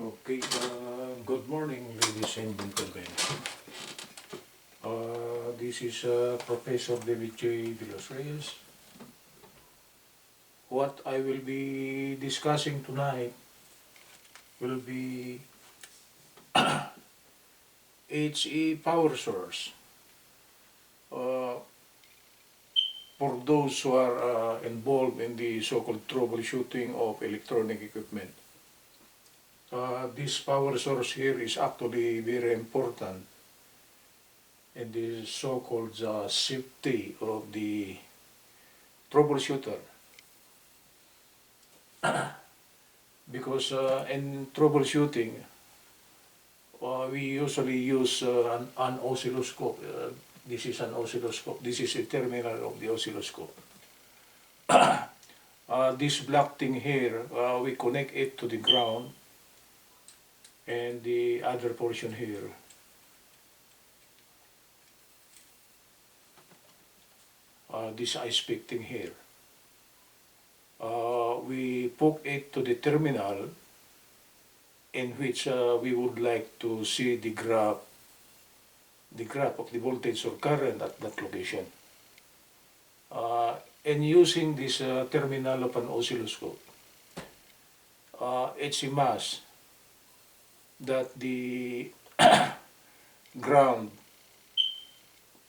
Okay, good morning, ladies and gentlemen. This is Professor David J. De Los Reyes. What I will be discussing tonight will be HE power source. For those who are involved in the so-called troubleshooting of electronic equipment. This power source here is actually very important in the so-called safety of the troubleshooter. Because in troubleshooting, we usually use an oscilloscope. This is an oscilloscope. This is a terminal of the oscilloscope. This black thing here, we connect it to the ground, and the other portion here, this ice pick thing here, we poke it to the terminal in which we would like to see the graph of the voltage or current at that location. And using this terminal of an oscilloscope, it's a must that the ground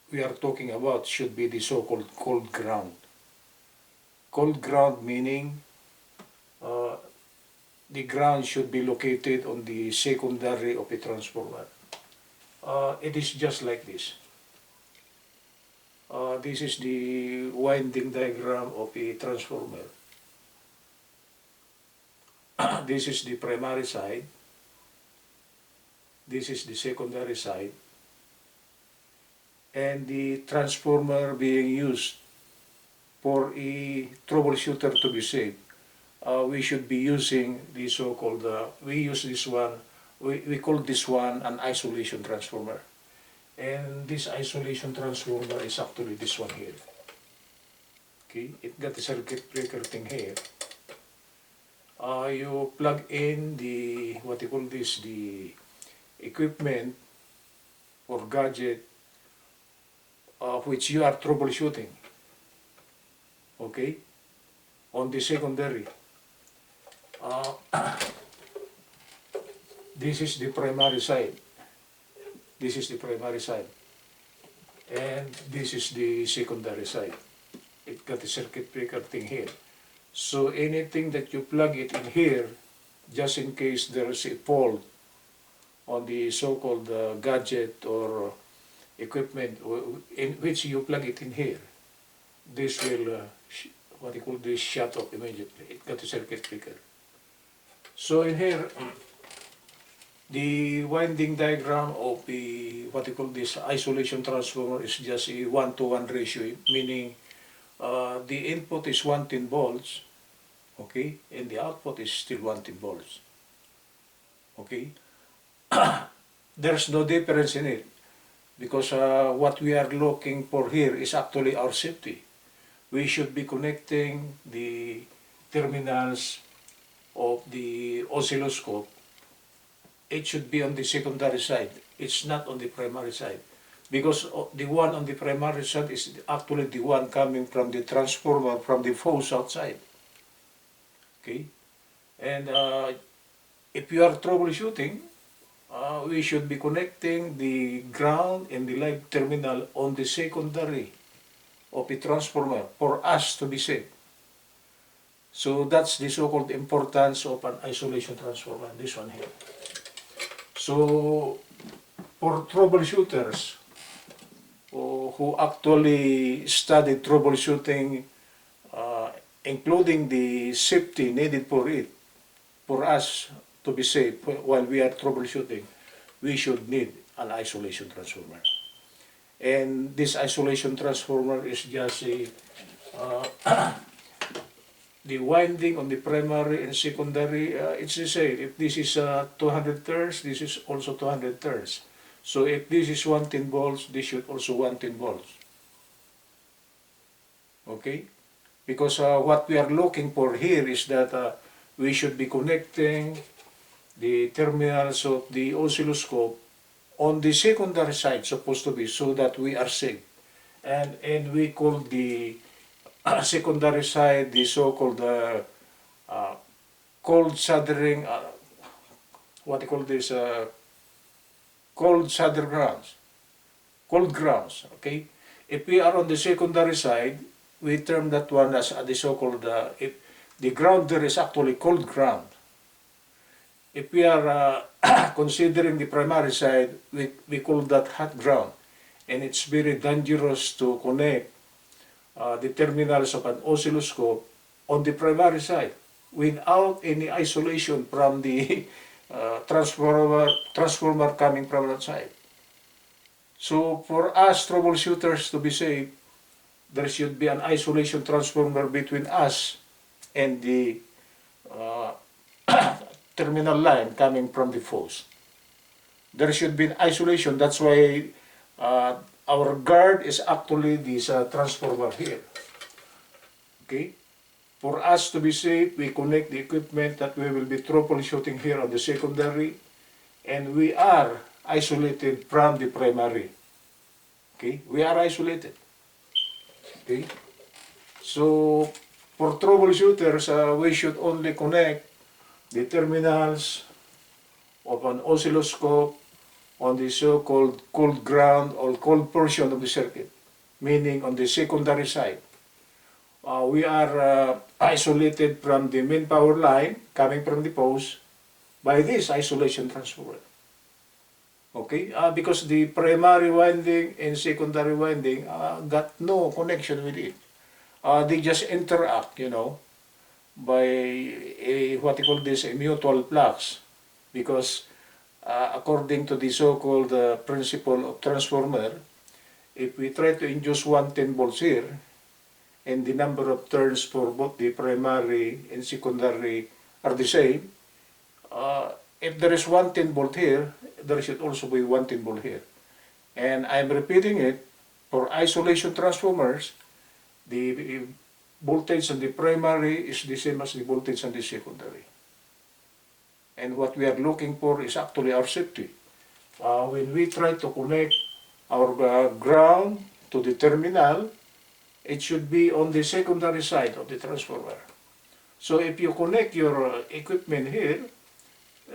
we are talking about should be the so-called cold ground. Cold ground meaning the ground should be located on the secondary of a transformer. It is just like this. This is the winding diagram of a transformer. This is the primary side. This is the secondary side. And the transformer being used for a troubleshooter to be safe, we should be using the so-called, we call this one an isolation transformer. And this isolation transformer is actually this one here. Okay, it got a circuit breaker thing here. You plug in the, what you call this, the equipment or gadget which you are troubleshooting, okay, on the secondary. This is the primary side. This is the primary side. And this is the secondary side. It got a circuit breaker thing here. So anything that you plug it in here, just in case there is a fault on the so-called gadget or equipment in which you plug it in here, this will, what you call this, shut off immediately. It got a circuit breaker. So in here, the winding diagram of the, what you call this, isolation transformer is just a 1-to-1 ratio, meaning the input is 110 volts, okay, and the output is still 110 volts, okay. There's no difference in it, because what we are looking for here is actually our safety. We should be connecting the terminals of the oscilloscope. It should be on the secondary side. It's not on the primary side, because the one on the primary side is actually the one coming from the transformer from the fuse outside. Okay, and if you are troubleshooting, we should be connecting the ground and the live terminal on the secondary of the transformer for us to be safe. So that's the so-called importance of an isolation transformer, this one here. So for troubleshooters who actually studied troubleshooting, including the safety needed for it, for us to be safe while we are troubleshooting, we should need an isolation transformer. And this isolation transformer is just a, the winding on the primary and secondary, it's the same. If this is 200 turns, this is also 200 turns. So if this is 110 volts, this should also 110 volts. Okay? Because what we are looking for here is that we should be connecting the terminals of the oscilloscope on the secondary side, supposed to be, so that we are safe. And we call the secondary side the so-called uh, cold soldering, what do you call this, cold solder grounds, cold grounds, okay? If we are on the secondary side, we term that one as the so-called, if the ground there is actually cold ground. If we are considering the primary side, we call that hot ground. And it's very dangerous to connect the terminals of an oscilloscope on the primary side without any isolation from the transformer coming from outside. So for us troubleshooters to be safe, there should be an isolation transformer between us and the uh, terminal line coming from the fuse. There should be an isolation. That's why our guard is actually this transformer here. Okay? For us to be safe, we connect the equipment that we will be troubleshooting here on the secondary, and we are isolated from the primary. Okay? We are isolated. Okay? So, for troubleshooters, we should only connect the terminals of an oscilloscope on the so-called cold ground or cold portion of the circuit, meaning on the secondary side. We are isolated from the main power line coming from the post by this isolation transformer. Okay, because the primary winding and secondary winding got no connection with it. They just interact, by what you call this, a mutual flux. Because according to the so-called principle of transformer, if we try to induce 110 volts here, and the number of turns for both the primary and secondary are the same, if there is 110 volt here, there should also be 110 volt here. And I'm repeating it, for isolation transformers, the voltage on the primary is the same as the voltage on the secondary. And what we are looking for is actually our safety. When we try to connect our ground to the terminal, it should be on the secondary side of the transformer. So if you connect your equipment here,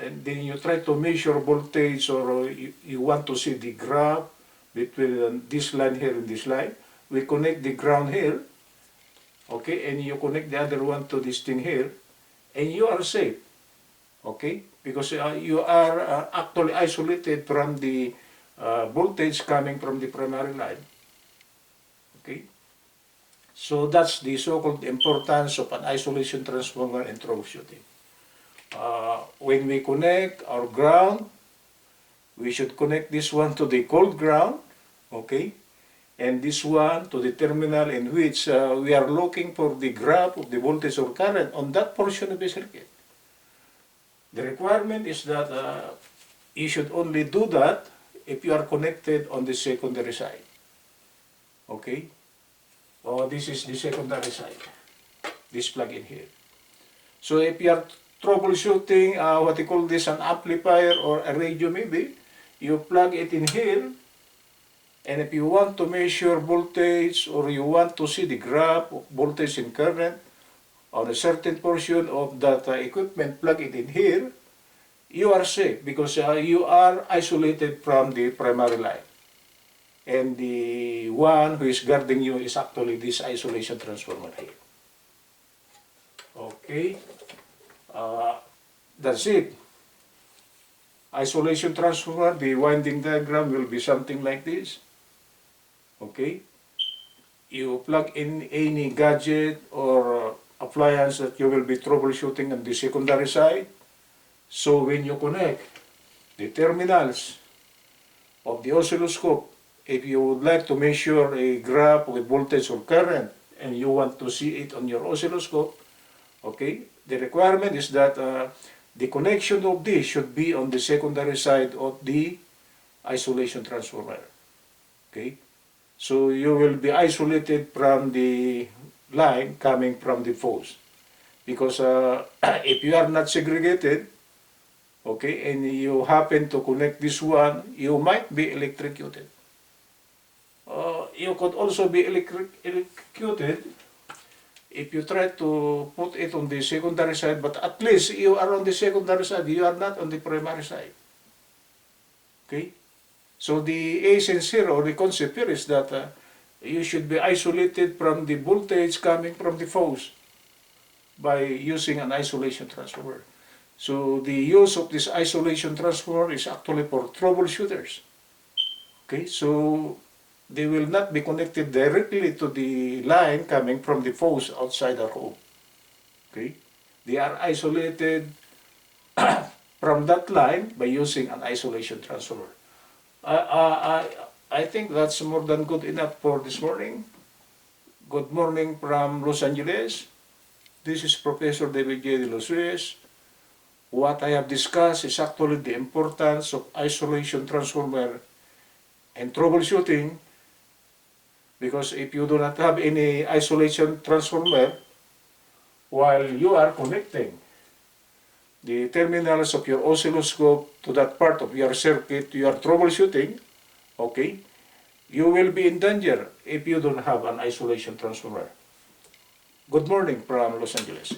and then you try to measure voltage, or you want to see the graph between this line here and this line, we connect the ground here, okay, and you connect the other one to this thing here, and you are safe, okay, because you are actually isolated from the voltage coming from the primary line, okay. So that's the so-called importance of an isolation transformer in troubleshooting. When we connect our ground, we should connect this one to the cold ground, okay, and this one to the terminal in which we are looking for the graph of the voltage or current on that portion of the circuit. The requirement is that you should only do that if you are connected on the secondary side, okay. This is the secondary side, this plug-in here. So if you are troubleshooting, what you call this, an amplifier or a radio maybe, you plug it in here, and if you want to measure voltage or you want to see the graph of voltage and current on a certain portion of that equipment, plug it in here, you are safe because you are isolated from the primary line. And the one who is guarding you is actually this isolation transformer here. Okay. That's it. Isolation transformer, the winding diagram will be something like this. Okay. You plug in any gadget or appliance that you will be troubleshooting on the secondary side. So when you connect the terminals of the oscilloscope, if you would like to measure a graph with voltage or current and you want to see it on your oscilloscope, okay, the requirement is that the connection of this should be on the secondary side of the isolation transformer. Okay, so you will be isolated from the line coming from the fuse, because if you are not segregated, okay, and you happen to connect this one, you might be electrocuted. You could also be electrocuted if you try to put it on the secondary side, but at least you are on the secondary side, you are not on the primary side. Okay? So the essence here, or the concept here, is that you should be isolated from the voltage coming from the fuse by using an isolation transformer. So the use of this isolation transformer is actually for troubleshooters. Okay, so they will not be connected directly to the line coming from the fuse outside our home. Okay, they are isolated from that line by using an isolation transformer. I, I, I think that's more than good enough for this morning. Good morning from Los Angeles. This is Professor David J. De Los Reyes. What I have discussed is actually the importance of isolation transformer and troubleshooting, because if you do not have any isolation transformer while you are connecting the terminals of your oscilloscope to that part of your circuit you are troubleshooting, okay, you will be in danger if you don't have an isolation transformer. Good morning from Los Angeles.